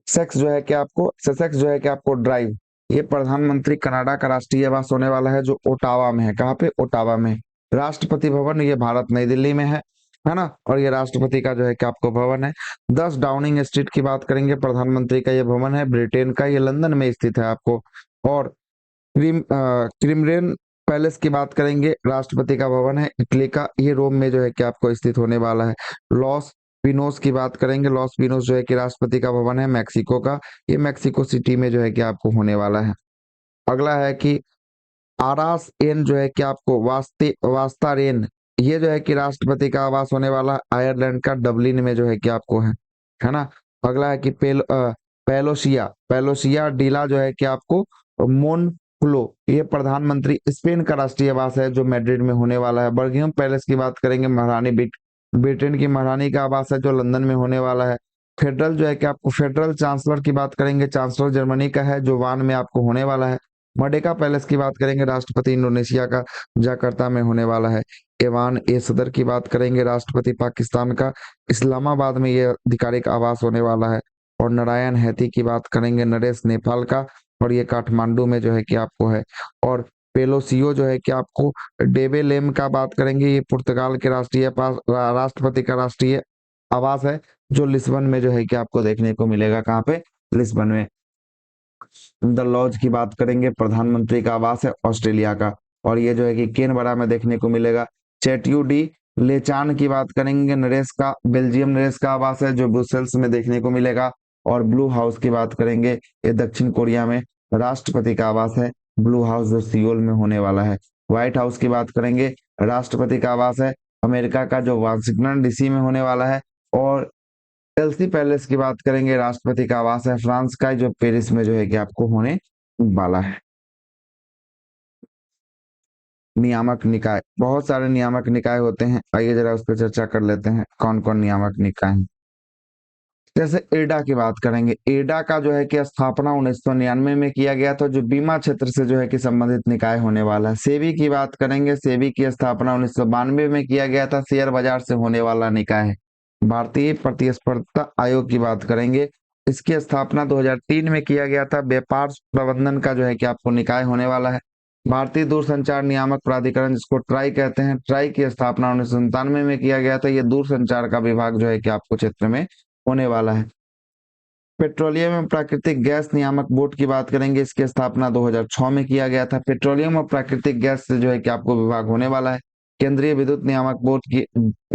A: सेक्स जो है कि आपको सेसेक्स जो है कि आपको ड्राइव, ये प्रधानमंत्री कनाडा का राष्ट्रीय आवास होने वाला है, जो ओटावा में है। कहाँ पे? ओटावा में। राष्ट्रपति भवन, ये भारत नई दिल्ली में है। है ना। और ये राष्ट्रपति का जो है कि आपको भवन है। 10 डाउनिंग स्ट्रीट की बात करेंगे, प्रधानमंत्री का ये भवन है, ब्रिटेन का, ये लंदन में स्थित है आपको। और क्रिमरेन पैलेस की बात करेंगे, राष्ट्रपति का भवन है, इटली का, ये रोम में जो है कि आपको स्थित होने वाला है। लॉस पिनोस की बात करेंगे, लॉस पिनोस जो है कि राष्ट्रपति का भवन है, मैक्सिको का, ये मैक्सिको सिटी में जो है कि आपको होने वाला है। अगला है कि आरास एन जो है कि आपको वास्ता रेन, ये जो है कि राष्ट्रपति का आवास होने वाला है, आयरलैंड का डबलिन में जो है कि आपको है ना। अगला है कि पेलोसिया पेलोसिया डीला जो है कि आपको मोनक्लो, ये प्रधानमंत्री स्पेन का राष्ट्रीय आवास है जो मैड्रिड में होने वाला है। बर्गिंघम पैलेस की बात करेंगे, महारानी ब्रिटेन की महारानी का आवास है जो लंदन में होने वाला है। फेडरल जो है कि आपको फेडरल चांसलर की बात करेंगे, चांसलर जर्मनी का है जो वान में आपको होने वाला है। मर्डेका पैलेस की बात करेंगे, राष्ट्रपति इंडोनेशिया का जकार्ता में होने वाला है। एवान ए सदर की बात करेंगे, राष्ट्रपति पाकिस्तान का इस्लामाबाद में ये आधिकारिक आवास होने वाला है। और नारायण हैती की बात करेंगे, नरेश नेपाल का, और ये काठमांडू में जो है कि आपको है। और पेलोसियो जो है कि आपको डेबेलेम का बात करेंगे, ये पुर्तगाल के राष्ट्रपति का राष्ट्रीय आवास है जो लिस्बन में जो है कि आपको देखने को मिलेगा। कहाँ पे? लिस्बन में। द लॉज की बात करेंगे, प्रधानमंत्री का आवास है ऑस्ट्रेलिया का, और ये जो है कि केनबरा में देखने को मिलेगा। चैट्यू डी लेचान की बात करेंगे, नरेश का बेल्जियम नरेश का आवास है जो ब्रुसेल्स में देखने को मिलेगा। और ब्लू हाउस की बात करेंगे, ये दक्षिण कोरिया में राष्ट्रपति का आवास है, ब्लू हाउस जो सियोल में होने वाला है। व्हाइट हाउस की बात करेंगे, राष्ट्रपति का आवास है अमेरिका का जो वाशिंगटन डीसी में होने वाला है। और चेल्सी पैलेस की बात करेंगे, राष्ट्रपति का आवास है फ्रांस का जो पेरिस में जो है कि आपको होने वाला है। नियामक निकाय, बहुत सारे नियामक निकाय होते हैं, आइए जरा उस पर चर्चा कर लेते हैं कौन कौन नियामक निकाय हैं। जैसे एडा की बात करेंगे, एडा का जो है कि स्थापना 1999 में किया गया था, जो बीमा क्षेत्र से जो है कि संबंधित निकाय होने वाला है। सेबी की बात करेंगे, सेबी की स्थापना 1992 में किया गया था, शेयर बाजार से होने वाला निकाय है। भारतीय प्रतिस्पर्धा आयोग की बात करेंगे, इसकी स्थापना 2003 में किया गया था, व्यापार प्रबंधन का जो है कि आपको निकाय होने वाला है। भारतीय दूरसंचार नियामक प्राधिकरण जिसको ट्राई कहते हैं, ट्राई की स्थापना 1997 में किया गया था, ये दूरसंचार का विभाग जो है कि आपको क्षेत्र में होने वाला है। पेट्रोलियम एवं प्राकृतिक गैस नियामक बोर्ड की बात करेंगे, इसकी स्थापना 2006 में किया गया था। पेट्रोलियम और प्राकृतिक गैस से जो है कि आपको विभाग होने वाला है। केंद्रीय विद्युत नियामक बोर्ड की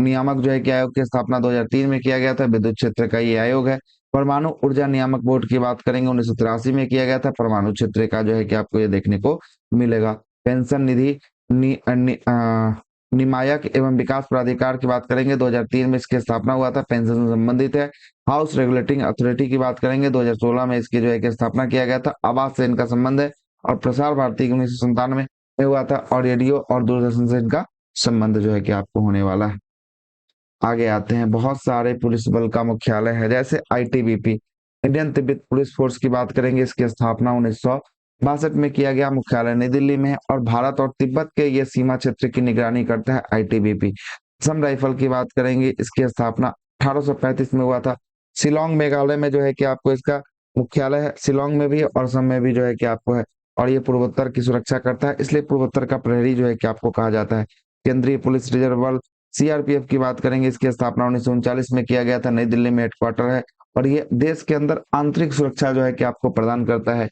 A: नियामक जो है कि आयोग की स्थापना 2003 में किया गया था, विद्युत क्षेत्र का ये आयोग है। परमाणु ऊर्जा नियामक बोर्ड की बात करेंगे, 1983 में किया गया था, परमाणु क्षेत्र का जो है कि आपको ये देखने को मिलेगा। पेंशन निधि नि, नि, निमायक एवं विकास प्राधिकार की बात करेंगे, 2003 में इसकी स्थापना हुआ था, पेंशन से संबंधित है। हाउस रेगुलेटिंग अथॉरिटी की बात करेंगे, 2016 में इसकी जो है कि स्थापना किया गया था, आवास से इनका संबंध है। और प्रसार भारती 1997 में हुआ था, और रेडियो और दूरदर्शन से इनका संबंध जो है कि आपको होने वाला है। आगे आते हैं, बहुत सारे पुलिस बल का मुख्यालय है, जैसे ITBP, Indian Tibet police force की बात करेंगे, इसकी स्थापना 1962 में किया गया, मुख्यालय नई दिल्ली में है। और भारत और तिब्बत के ये सीमा क्षेत्र की निगरानी करता है आईटीबीपी। असम राइफल की बात करेंगे, इसकी स्थापना 1835 में हुआ था। शिलोंग मेघालय में जो है कि आपको इसका मुख्यालय है, शिलोंग में भी है और असम में भी जो है कि आपको है। और ये पूर्वोत्तर की सुरक्षा करता है, इसलिए पूर्वोत्तर का प्रहरी जो है कि आपको कहा जाता है। केंद्रीय पुलिस रिजर्व बल सीआरपीएफ की बात करेंगे, इसकी स्थापना 1939 में किया गया था, नई दिल्ली में हेडक्वार्टर है। और ये देश के अंदर आंतरिक सुरक्षा जो है कि आपको प्रदान करता है।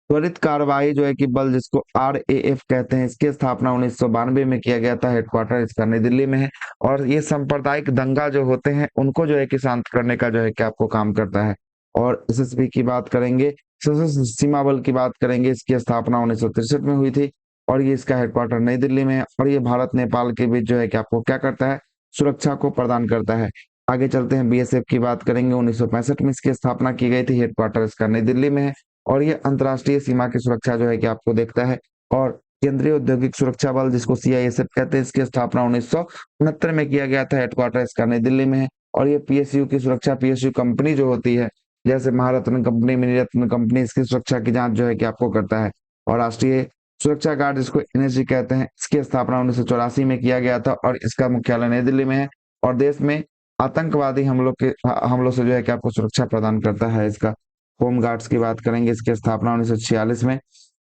A: त्वरित कार्रवाई जो है कि बल जिसको आरएएफ कहते हैं, इसकी स्थापना 1992 में किया गया था, हेडक्वार्टर इसका नई दिल्ली में है। और ये सांप्रदायिक दंगा जो होते हैं उनको जो है कि शांत करने का जो है कि आपको काम करता है। और एसएसबी की बात करेंगे, सशस्त्र सीमा बल की बात करेंगे, इसकी स्थापना 1963 में हुई थी, और ये इसका हेडक्वार्टर नई दिल्ली में है। और ये भारत नेपाल के बीच जो है कि आपको क्या करता है, सुरक्षा को प्रदान करता है। आगे चलते हैं, बीएसएफ की बात करेंगे, 1965 में इसकी स्थापना की गई थी, हेडक्वार्टर इसका नई दिल्ली में है। और ये अंतर्राष्ट्रीय सीमा की सुरक्षा जो है कि आपको देखता है। और केंद्रीय औद्योगिक सुरक्षा बल जिसको सीआईएसएफ कहते हैं, इसकी स्थापना 1969 में किया गया था, हेडक्वार्टर इसका नई दिल्ली में है। और ये पीएसयू की सुरक्षा, पीएसयू कंपनी जो होती है, जैसे महारत्न कंपनी, मिनीरत्न कंपनी, इसकी सुरक्षा की जांच जो है कि आपको करता है। और राष्ट्रीय सुरक्षा गार्ड जिसको एनएसजी कहते हैं, इसकी स्थापना 1984 में किया गया था, और इसका मुख्यालय नई दिल्ली में है। और देश में आतंकवादी हमलों से जो है कि आपको सुरक्षा प्रदान करता है इसका। होम गार्ड्स की बात करेंगे, इसकी स्थापना 1946 में,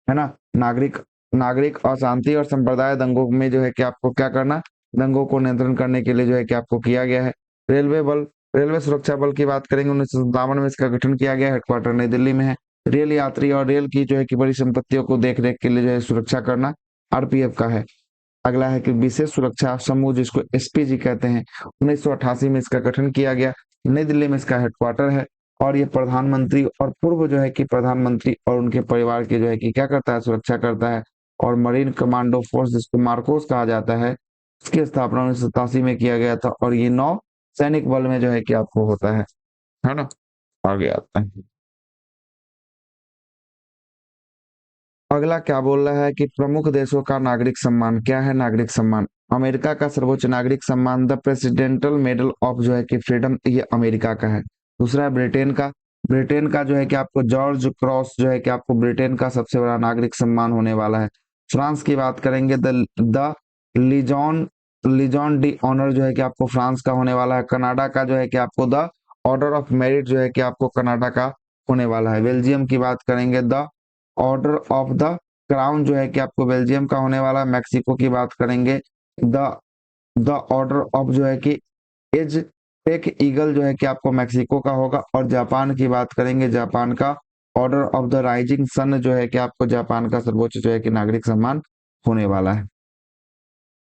A: है ना। नागरिक नागरिक अशांति और संप्रदाय दंगों में जो है कि आपको क्या करना, दंगों को नियंत्रण करने के लिए जो है कि आपको किया गया है। रेलवे बल, रेलवे सुरक्षा बल की बात करेंगे 1957 में इसका गठन किया गया। हेडक्वार्टर नई दिल्ली में है। रेल यात्री और रेल की जो है कि बड़ी संपत्तियों को देख रेख के लिए जो है सुरक्षा करना आरपीएफ का है। अगला है कि विशेष सुरक्षा समूह जिसको एसपीजी कहते हैं, 1988 में इसका गठन किया गया। नई दिल्ली में इसका हेडक्वार्टर है। और ये प्रधानमंत्री और पूर्व जो है कि प्रधानमंत्री और उनके परिवार की जो है कि क्या करता है, सुरक्षा करता है। और मरीन कमांडो फोर्स जिसको मार्कोस कहा जाता है, इसकी स्थापना 1987 में किया गया था। और ये नौ सैनिक बल में जो है कि आपको होता है ना। आगे आता है। अगला क्या बोल रहा है कि प्रमुख देशों का नागरिक सम्मान क्या है। नागरिक सम्मान, अमेरिका का सर्वोच्च नागरिक सम्मान द प्रेसिडेंटल मेडल ऑफ जो है कि फ्रीडम, ये अमेरिका का है। दूसरा है ब्रिटेन का। ब्रिटेन का जो है कि आपको जॉर्ज क्रॉस जो है कि आपको ब्रिटेन का सबसे बड़ा नागरिक सम्मान होने वाला है। फ्रांस की बात करेंगे द लीजॉन लीजॉन डी ऑनर जो है कि आपको फ्रांस का होने वाला है। कनाडा का जो है कि आपको द ऑर्डर ऑफ मेरिट जो है कि आपको कनाडा का होने वाला है। बेल्जियम की बात करेंगे the order of the crown जो है कि आपको बेल्जियम का होने वाला है। मैक्सिको की बात करेंगे द द ऑर्डर ऑफ जो है कि एज टेक ईगल जो है कि आपको मैक्सिको का होगा। और जापान की बात करेंगे, जापान का order of the rising sun जो है कि आपको जापान का सर्वोच्च जो है कि नागरिक सम्मान होने वाला है।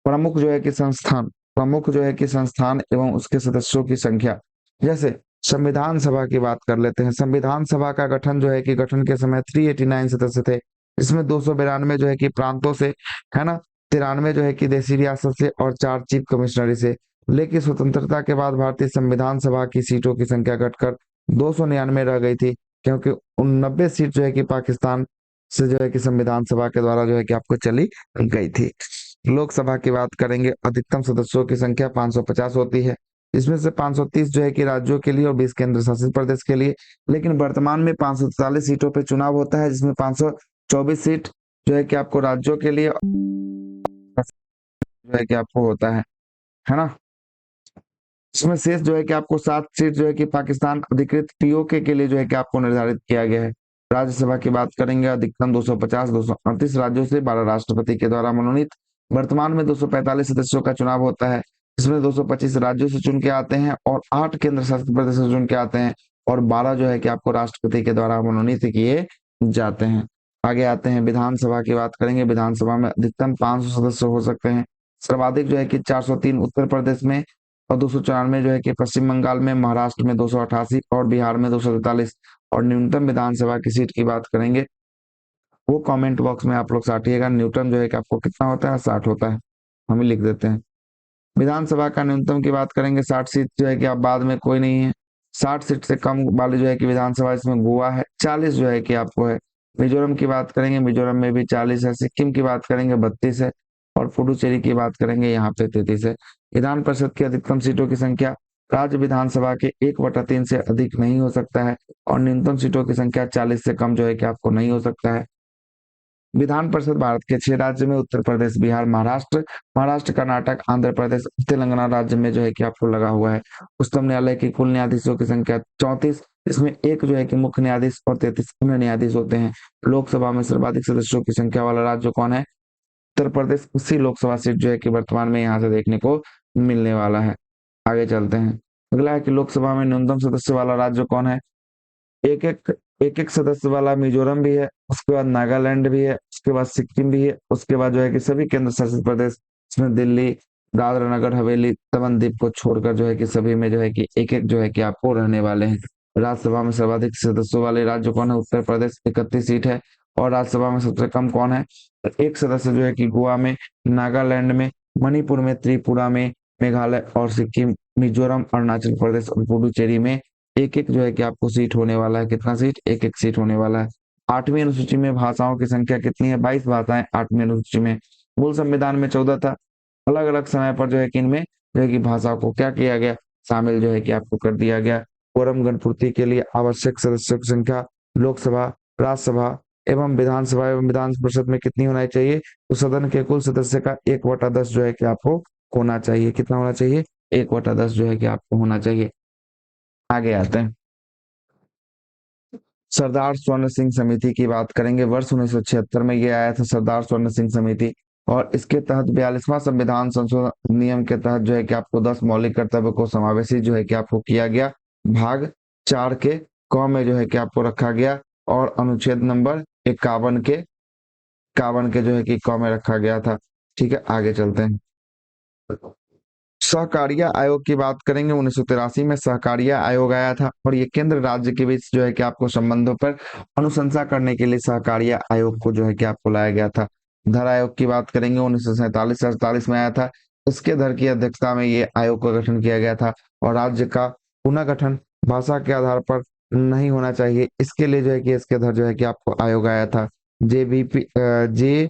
A: प्रमुख जो है कि संस्थान, प्रमुख जो है कि संस्थान एवं उसके सदस्यों की संख्या, जैसे संविधान सभा की बात कर लेते हैं। संविधान सभा का गठन जो है कि गठन के समय 389 सदस्य थे। इसमें 292 जो है कि प्रांतों से, है ना, 93 जो है कि देसी रियासत से और 4 चीफ कमिश्नरी से। लेकिन स्वतंत्रता के बाद भारतीय संविधान सभा की सीटों की संख्या घटकर 299 रह गई थी, क्योंकि उन 90 सीट जो है कि पाकिस्तान से जो है कि संविधान सभा के द्वारा जो है कि आपको चली गई थी। लोकसभा की बात करेंगे, अधिकतम सदस्यों की संख्या 550 होती है। इसमें से 530 जो है कि राज्यों के लिए और 20 केंद्र शासित प्रदेश के लिए। लेकिन वर्तमान में 543 सीटों पे चुनाव होता है, जिसमें 524 सीट जो है कि आपको राज्यों के लिए जो है कि आपको होता है ना। इसमें शेष जो है कि आपको 7 सीट जो है कि पाकिस्तान अधिकृत पीओके के लिए जो है कि आपको निर्धारित किया गया है। राज्यसभा की बात करेंगे, अधिकतम 250, 238 राज्यों से 12 राष्ट्रपति के द्वारा मनोनीत। वर्तमान में 245 सदस्यों का चुनाव होता है, इसमें 225 राज्यों से चुन के आते हैं और 8 केंद्र शासित प्रदेश से चुन के आते हैं। और 12 जो है कि आपको राष्ट्रपति के द्वारा मनोनीत किए जाते हैं। आगे आते हैं, विधानसभा की बात करेंगे। विधानसभा में अधिकतम 500 सदस्य हो सकते हैं। सर्वाधिक जो है कि 403 उत्तर प्रदेश में और 294 जो है कि पश्चिम बंगाल में, महाराष्ट्र में 288 और बिहार में 243। और न्यूनतम विधानसभा की सीट की बात करेंगे, वो कमेंट बॉक्स में आप लोग साटिएगा। न्यूटन जो है कि आपको कितना होता है, 60 होता है, हम ही लिख देते हैं। विधानसभा का न्यूनतम की बात करेंगे, 60 सीट जो है कि आप बाद में कोई नहीं है। 60 सीट से कम वाली जो है कि विधानसभा, इसमें गोवा है, 40 जो है कि आपको है। मिजोरम की बात करेंगे, मिजोरम में भी 40 है। सिक्किम की बात करेंगे, 32 है। और पुडुचेरी की बात करेंगे, यहाँ पे 33 है। विधान परिषद की अधिकतम सीटों की संख्या राज्य विधानसभा के 1/3 से अधिक नहीं हो सकता है। और न्यूनतम सीटों की संख्या 40 से कम जो है कि आपको नहीं हो सकता है। विधान परिषद भारत के 6 राज्य में, उत्तर प्रदेश, बिहार, महाराष्ट्र, कर्नाटक, आंध्र प्रदेश, तेलंगाना राज्य में जो है कि आपको लगा हुआ है। उच्चतम न्यायालय की कुल न्यायाधीशों की संख्या 34, इसमें एक जो है कि मुख्य न्यायाधीश और 33 अन्य न्यायाधीश होते हैं। लोकसभा में सर्वाधिक सदस्यों की संख्या वाला राज्य कौन है? उत्तर प्रदेश। उसी लोकसभा सीट जो है कि वर्तमान में यहाँ से देखने को मिलने वाला है। आगे चलते हैं। अगला है कि लोकसभा में न्यूनतम सदस्य वाला राज्य कौन है? एक एक एक एक सदस्य वाला मिजोरम भी है, उसके बाद नागालैंड भी है, उसके बाद सिक्किम भी है, उसके बाद जो है कि सभी केंद्र शासित प्रदेश, इसमें दिल्ली, दादरा नगर हवेली, दमन दीप को छोड़कर जो है कि सभी में जो है कि एक एक जो है कि आपको रहने वाले हैं। राज्यसभा में सर्वाधिक सदस्यों वाले राज्य कौन है? उत्तर प्रदेश, 31 सीट है। और राज्यसभा में सबसे कम कौन है? एक सदस्य जो है कि गोवा में, नागालैंड में, मणिपुर में, त्रिपुरा में, मेघालय और सिक्किम, मिजोरम, अरुणाचल प्रदेश और पुडुचेरी में एक एक जो है कि आपको सीट होने वाला है। कितना सीट? एक एक सीट होने वाला है। 8वीं अनुसूची में भाषाओं की संख्या कितनी है? 22 भाषाएं 8वीं अनुसूची में। मूल संविधान में 14 था। अलग अलग समय पर जो है कि इनमें जो है कि भाषाओं को क्या किया गया? शामिल जो है कि आपको कर दिया गया। कोरम गणपूर्ति के लिए आवश्यक सदस्यों की संख्या लोकसभा, राज्यसभा एवं विधान परिषद में कितनी होना चाहिए? तो सदन के कुल सदस्य का 1/10 जो है कि आपको होना चाहिए। कितना होना चाहिए? 1/10 जो है कि आपको होना चाहिए। आगे आते हैं, सरदार स्वर्ण सिंह समिति की बात करेंगे। वर्ष 1976 में ये आया था, सरदार स्वर्ण सिंह समिति। और इसके तहत 42वां संविधान संशोधन अधिनियम के तहत जो है कि आपको 10 मौलिक कर्तव्य को समावेशी जो है कि आपको किया गया, भाग 4 के क में जो है कि आपको रखा गया, और अनुच्छेद नंबर 51 के जो है कि क में रखा गया था। ठीक है, आगे चलते हैं। सहकारिता आयोग की बात करेंगे, 1983 में सहकारिता आयोग आया था, और ये केंद्र राज्य के बीच जो है कि आपको संबंधों पर अनुशंसा करने के लिए सहकारिता आयोग को जो है कि आपको लाया गया था। धर आयोग की बात करेंगे, 1947-48 में आया था। इसके धर की अध्यक्षता में ये आयोग का गठन किया गया था, और राज्य का पुनर्गठन भाषा के आधार पर नहीं होना चाहिए, इसके लिए जो है कि इसके धर जो है कि आपको आयोग आया था। जे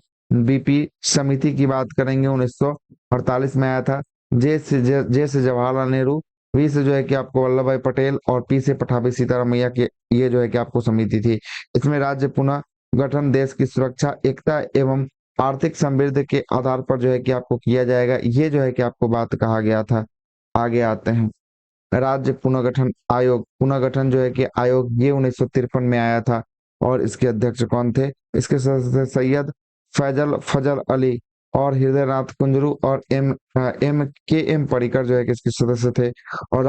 A: समिति की बात करेंगे, 1948 में आया था। जे से जवाहरलाल नेहरू, वी से जो है कि आपको वल्लभ भाई पटेल, और पी से पठाभी सीतारामैया की ये जो है कि आपको समिति थी। इसमें राज्य पुनः गठन देश की सुरक्षा, एकता एवं आर्थिक समृद्धि के आधार पर जो है कि आपको किया जाएगा, ये जो है कि आपको बात कहा गया था। आगे आते हैं। राज्य पुनर्गठन आयोग, पुनर्गठन जो है कि आयोग ये 1953 में आया था, और इसके अध्यक्ष कौन थे? इसके सदस्य सैयद फैजल फजल अली और हृदय नाथ कुंजरू और एम पर्रिकर जो है कि इसके सदस्य थे। और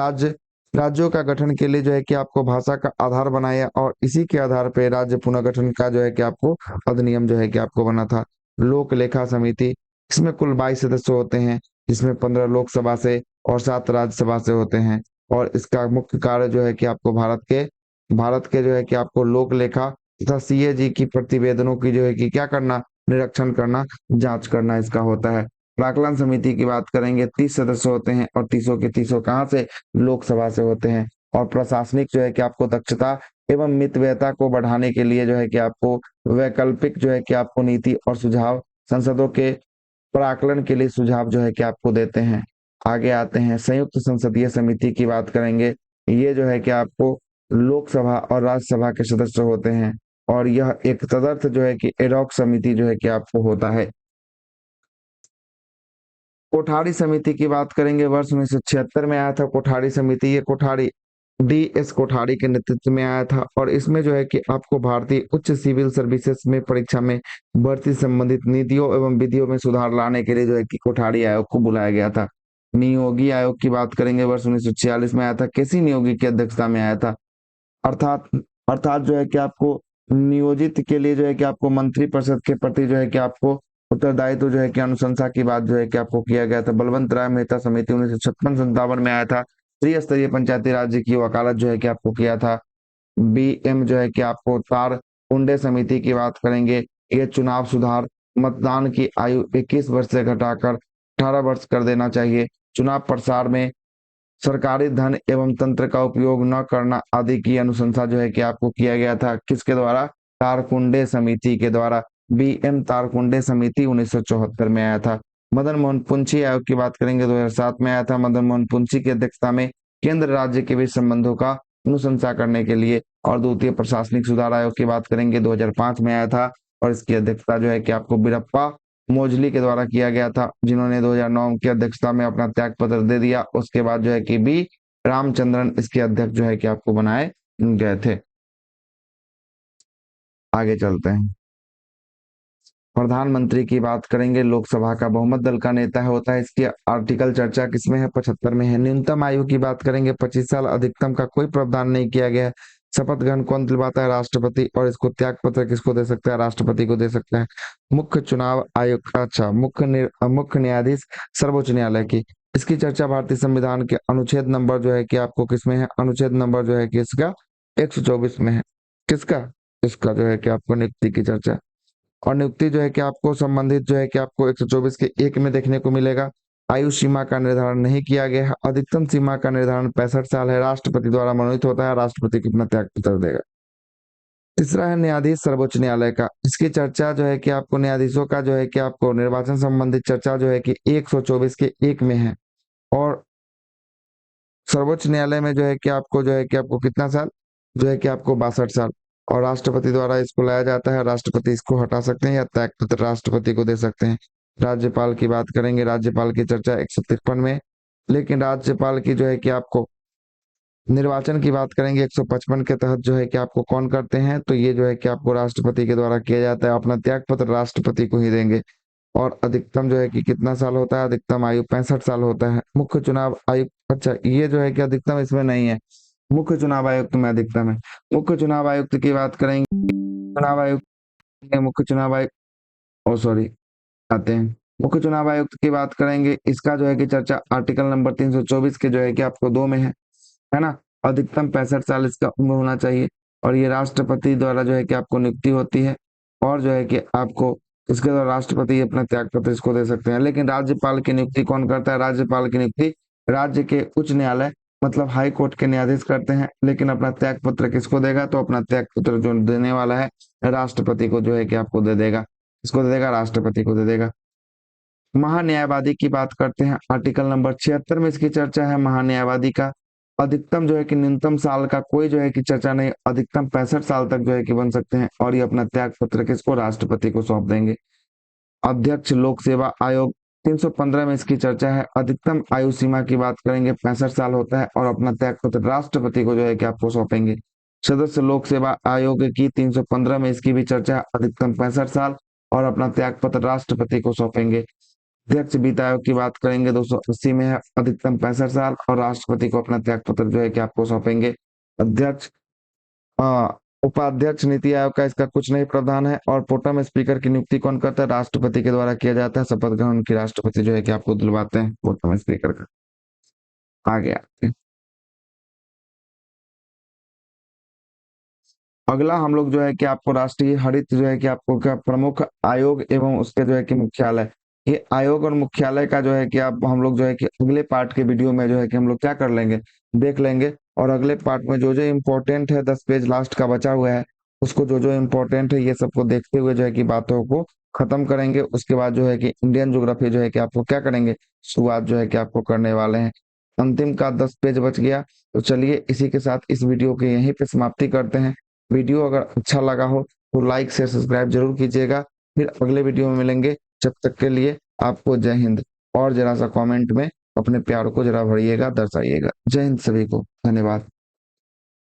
A: राज्यों का गठन के लिए जो है कि आपको भाषा का आधार बनाया, और इसी के आधार पर राज्य पुनर्गठन का जो है कि आपको अधिनियम जो है कि आपको बना था। लोक लेखा समिति, इसमें कुल 22 सदस्य होते हैं, जिसमें 15 लोकसभा से और 7 राज्यसभा से होते हैं। और इसका मुख्य कार्य जो है कि आपको भारत के जो है कि आपको लोक लेखा तथा सीएजी की प्रतिवेदनों की जो है कि क्या करना, निरीक्षण करना, जांच करना इसका होता है। प्राक्कलन समिति की बात करेंगे, 30 सदस्य होते हैं, और 30 के 30 कहाँ से? लोकसभा से होते हैं। और प्रशासनिक जो है कि आपको दक्षता एवं मितव्ययता को बढ़ाने के लिए जो है कि आपको वैकल्पिक जो है कि आपको नीति और सुझाव संसदों के प्राक्कलन के लिए सुझाव जो है कि आपको देते हैं। आगे आते हैं। संयुक्त संसदीय समिति की बात करेंगे, ये जो है कि आपको लोकसभा और राज्यसभा के सदस्य होते हैं, और यह एक तदर्थ जो है कि एडॉक समिति जो है कि आपको होता है। कोठारी समिति की बात करेंगे, वर्ष 1976 में आया था कोठारी समिति। ये कोठारी DS कोठारी के नेतृत्व में आया था, और इसमें जो है कि आपको भारतीय उच्च सिविल सर्विसेज में परीक्षा में भर्ती संबंधित नीतियों एवं विधियों में सुधार लाने के लिए जो है कि कोठारी आयोग को बुलाया गया था। नियोगी आयोग की बात करेंगे, वर्ष 1946 में आया था। केसी नियोगी की अध्यक्षता में आया था। अर्थात अर्थात जो है कि आपको नियोजित के लिए जो है कि आपको मंत्री परिषद के प्रति जो है कि आपको उत्तरदायित्व जो है कि अनुशंसा की बात जो है कि आपको किया गया था। बलवंत राय मेहता समिति 1956-57 में आया था। त्रिस्तरीय पंचायती राज्य की वकालत जो है कि आपको किया था। BM जो है कि आपको तार कुंडे समिति की बात करेंगे, ये चुनाव सुधार, मतदान की आयु 21 वर्ष से घटाकर 18 वर्ष कर देना चाहिए, चुनाव प्रसार में सरकारी धन एवं तंत्र का उपयोग न करना आदि की अनुशंसा जो है कि आपको किया गया था। किसके द्वारा? तारकुंडे समिति के द्वारा। BM तारकुंडे समिति 1974 में आया था। मदन मोहन पुंछी आयोग की बात करेंगे, 2007 में आया था। मदन मोहन पुंछी की अध्यक्षता में केंद्र राज्य के बीच संबंधों का अनुशंसा करने के लिए। और द्वितीय प्रशासनिक सुधार आयोग की बात करेंगे, 2005 में आया था, और इसकी अध्यक्षता जो है कि आपको बीरप्पा मोजली के द्वारा किया गया था, जिन्होंने 2009 की अध्यक्षता में अपना त्याग पत्र दे दिया। उसके बाद जो है कि बी रामचंद्रन इसके अध्यक्ष जो है कि आपको बनाए गए थे। आगे चलते हैं। प्रधानमंत्री की बात करेंगे, लोकसभा का बहुमत दल का नेता है होता है। इसकी आर्टिकल चर्चा किसमें है? 75 में है। न्यूनतम आयु की बात करेंगे, 25 साल। अधिकतम का कोई प्रावधान नहीं किया गया है। शपथ ग्रहण कौन दिलवाता है? राष्ट्रपति। और इसको त्याग पत्र किसको दे सकता है? राष्ट्रपति को दे सकता है। मुख्य चुनाव आयोग, अच्छा, मुख्य न्यायाधीश सर्वोच्च न्यायालय की, इसकी चर्चा भारतीय संविधान के अनुच्छेद नंबर जो है कि आपको किसमें है? अनुच्छेद नंबर जो है कि इसका 124 में है। किसका? इसका जो है कि आपको नियुक्ति की चर्चा, और नियुक्ति जो है कि आपको संबंधित जो है कि आपको 124 के 1 में देखने को मिलेगा। आयु सीमा का निर्धारण नहीं किया गया है। अधिकतम सीमा का निर्धारण 65 साल है। राष्ट्रपति द्वारा मनोनीत होता है। राष्ट्रपति कितना त्याग पत्र देगा? तीसरा है न्यायाधीश सर्वोच्च न्यायालय का। इसकी चर्चा जो है कि आपको न्यायाधीशों का जो है कि आपको निर्वाचन संबंधित चर्चा जो है कि 124 के 1 में है। और सर्वोच्च न्यायालय में जो है कि आपको कितना साल? जो है कि आपको 62 साल। और राष्ट्रपति द्वारा इसको लाया जाता है। राष्ट्रपति इसको हटा सकते हैं, या त्याग पत्र राष्ट्रपति को दे सकते हैं। राज्यपाल की बात करेंगे, राज्यपाल की चर्चा 153 में। लेकिन राज्यपाल की जो है कि आपको निर्वाचन की बात करेंगे, 155 के तहत जो है कि आपको कौन करते हैं? तो ये जो है कि आपको राष्ट्रपति के द्वारा किया जाता है। अपना त्याग पत्र राष्ट्रपति को ही देंगे। और अधिकतम जो है कि कितना साल होता है, अधिकतम आयु 65 साल होता है। मुख्य चुनाव आयुक्त, अच्छा ये जो है कि अधिकतम इसमें नहीं है, मुख्य चुनाव आयुक्त में अधिकतम है। मुख्य चुनाव आयुक्त की बात करेंगे, चुनाव आयुक्त, मुख्य चुनाव आयुक्त, ओ सॉरी, आते हैं मुख्य चुनाव आयुक्त की बात करेंगे। इसका जो है कि चर्चा आर्टिकल नंबर 324 के जो है कि आपको 2 में है ना। अधिकतम 65 साल इसका उम्र होना चाहिए, और ये राष्ट्रपति द्वारा जो है कि आपको नियुक्ति होती है, और जो है कि आपको इसके द्वारा राष्ट्रपति अपना त्याग पत्र इसको दे सकते हैं। लेकिन राज्यपाल की नियुक्ति कौन करता है? राज्यपाल की नियुक्ति राज्य के उच्च न्यायालय मतलब हाई कोर्ट के न्यायाधीश करते हैं। लेकिन अपना त्याग पत्र किसको देगा? तो अपना त्याग पत्र जो देने वाला है राष्ट्रपति को जो है कि आपको दे देगा। किसको दे देगा? राष्ट्रपति को दे देगा। महान्यायवादी की बात करते हैं, आर्टिकल नंबर 76 में इसकी चर्चा है। महान्यायवादी का अधिकतम जो है कि न्यूनतम साल का कोई जो है कि चर्चा नहीं, अधिकतम 65 साल तक जो है कि बन सकते हैं, और ये अपना त्याग पत्र किसको? राष्ट्रपति को सौंप देंगे। अध्यक्ष लोक सेवा आयोग 315 में इसकी चर्चा है। अधिकतम आयु सीमा की बात करेंगे 65 साल होता है, और अपना त्याग पत्र राष्ट्रपति को जो है कि आपको सौंपेंगे। सदस्य लोक सेवा आयोग की 315 में इसकी भी चर्चा है। अधिकतम 65 साल, और अपना त्याग पत्र राष्ट्रपति को सौंपेंगे। अध्यक्ष वित्त आयोग की बात करेंगे 280 में है, अधिकतम 65 साल, और राष्ट्रपति को अपना त्याग पत्र जो है कि आपको सौंपेंगे। अध्यक्ष उपाध्यक्ष नीति आयोग का इसका कुछ नहीं प्रावधान है। और प्रोटेम स्पीकर की नियुक्ति कौन करता है? राष्ट्रपति के द्वारा किया जाता है। शपथ ग्रहण की राष्ट्रपति जो है कि आपको दिलवाते हैं प्रोटेम स्पीकर का। आगे आते हैं, अगला हम लोग जो है कि आपको राष्ट्रीय हरित जो है कि आपको क्या प्रमुख आयोग एवं उसके जो है कि मुख्यालय, ये आयोग और मुख्यालय का जो है कि आप हम लोग जो है कि अगले पार्ट के वीडियो में जो है कि हम लोग क्या कर लेंगे, देख लेंगे। और अगले पार्ट में जो जो इम्पोर्टेंट है 10 पेज लास्ट का बचा हुआ है, उसको जो जो इम्पोर्टेंट है ये सबको देखते हुए जो है कि बातों को खत्म करेंगे। उसके बाद जो है कि इंडियन ज्योग्राफी जो है कि आपको क्या करेंगे, शुरुआत जो है कि आपको करने वाले हैं। अंतिम का 10 पेज बच गया। तो चलिए इसी के साथ इस वीडियो की यहीं पे समाप्ति करते हैं। वीडियो अगर अच्छा लगा हो तो लाइक शेयर सब्सक्राइब जरूर कीजिएगा। फिर अगले वीडियो में मिलेंगे। जब तक के लिए आपको जय हिंद। और जरा सा कमेंट में अपने प्यार को जरा भरिएगा, दर्शाइएगा। जय हिंद सभी को, धन्यवाद।